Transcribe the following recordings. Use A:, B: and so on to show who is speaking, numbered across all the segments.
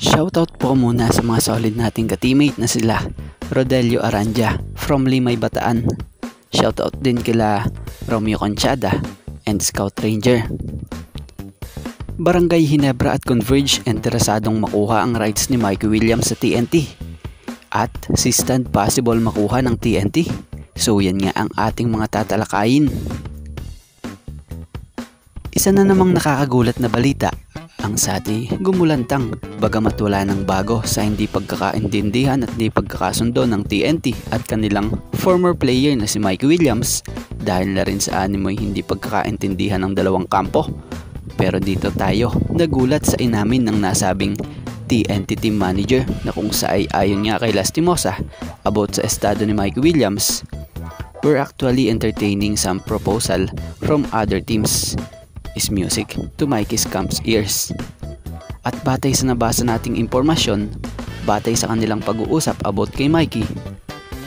A: Shoutout po muna sa mga solid nating ka-teammate na sila Rodelio Aranja from Limay, Bataan. Shoutout din kila Romeo Conchada and Scout Ranger. Barangay Ginebra at Converge interesadong makuha ang rights ni Mikey Williams sa TNT. At si Stand possible makuha ng TNT. So yan nga ang ating mga tatalakayin. Isa na namang nakakagulat na balita ang Sati gumulantang bagamat wala ng bago sa hindi pagkakaintindihan at hindi pagkakasundo ng TNT at kanilang former player na si Mikey Williams dahil na rin sa animoy hindi pagkakaintindihan ng dalawang kampo. Pero dito tayo nagulat sa inamin ng nasabing TNT team manager na kung sa ay ayon nga kay Lastimosa about sa estado ni Mikey Williams. We're actually entertaining some proposal from other teams. Is music to Mikey's camp's ears. At batay sa nabasa nating impormasyon, batay sa kanilang pag-uusap about kay Mikey,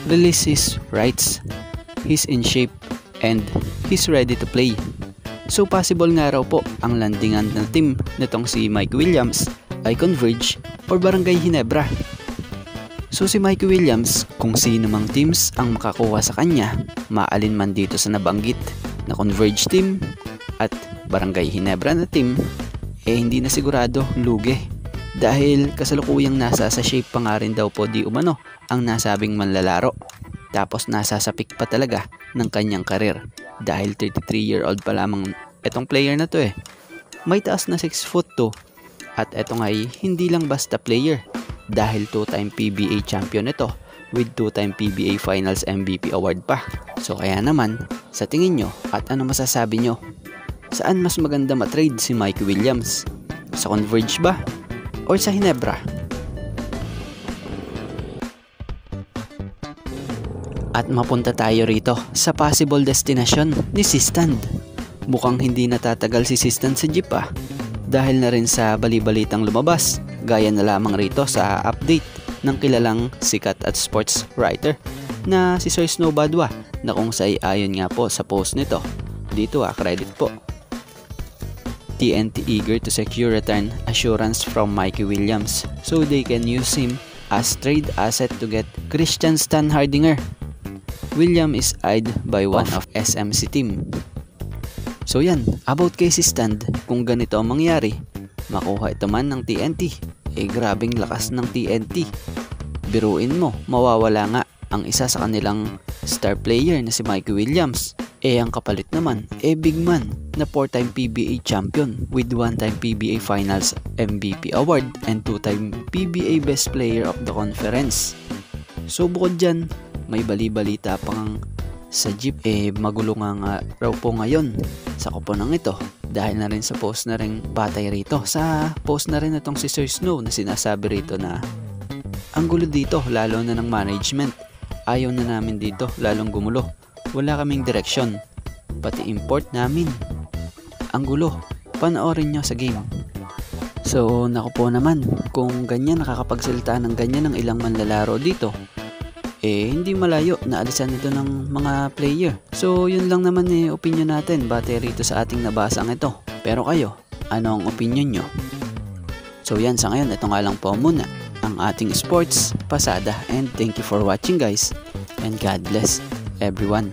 A: release his rights, he's in shape, and he's ready to play. So possible nga raw po ang landingan ng team nitong si Mikey Williams ay Converge or Barangay Ginebra. So si Mikey Williams, kung sino mang teams ang makakuha sa kanya, maalin man dito sa nabanggit na Converge team at Barangay Ginebra na team, hindi na sigurado lugi dahil kasalukuyang nasa sa shape pa nga rin daw po di umano ang nasabing manlalaro, tapos nasa sa peak pa talaga ng kanyang karir dahil 33-year-old pa lamang etong player na to may taas na 6'2" at eto nga ay hindi lang basta player dahil 2-time PBA champion ito with 2-time PBA Finals MVP award pa. So kaya naman sa tingin nyo at ano masasabi nyo? Saan mas maganda matrade si Mikey Williams? Sa Converge ba? Or sa Ginebra? At mapunta tayo rito sa possible destination ni Stand. Mukhang hindi natatagal si Stand sa jeep dahil na rin sa bali-balitang lumabas gaya na lamang rito sa update ng kilalang sikat at sports writer na si Sir Snow Badwa na kung sa ayon nga po sa post nito. Dito credit po. TNT eager to secure return assurance from Mikey Williams so they can use him as trade asset to get Christian Stan Hardinger. William is eyed by one of SMC team. So yan, about kay si Stan, kung ganito ang mangyari, makuha ito man ng TNT, grabing lakas ng TNT. Biruin mo, mawawala nga ang isa sa kanilang star player na si Mikey Williams. Ang kapalit naman, big man na 4-time PBA champion with 1-time PBA Finals MVP award and 2-time PBA Best Player of the Conference. So bukod dyan, may bali-balita pang sa jeep magulo nga raw po ngayon sa kuponang ito dahil na rin sa post na rin batay rito. Sa post na rin itong si Sir Snow na sinasabi rito na ang gulo dito lalo na ng management. Ayaw na namin dito lalong gumulo. Wala kaming direksyon, pati import namin. Ang gulo, panoorin nyo sa game. So naku po naman, kung ganyan nakakapagsalita ng ganyan ng ilang manlalaro dito, hindi malayo na alisan ito ng mga player. So yun lang naman opinion natin batay rito sa ating nabasang ito. Pero kayo, ano ang opinion nyo? So yan, sa ngayon, ito nga lang po muna ang ating sports pasada, and thank you for watching guys, and God bless everyone.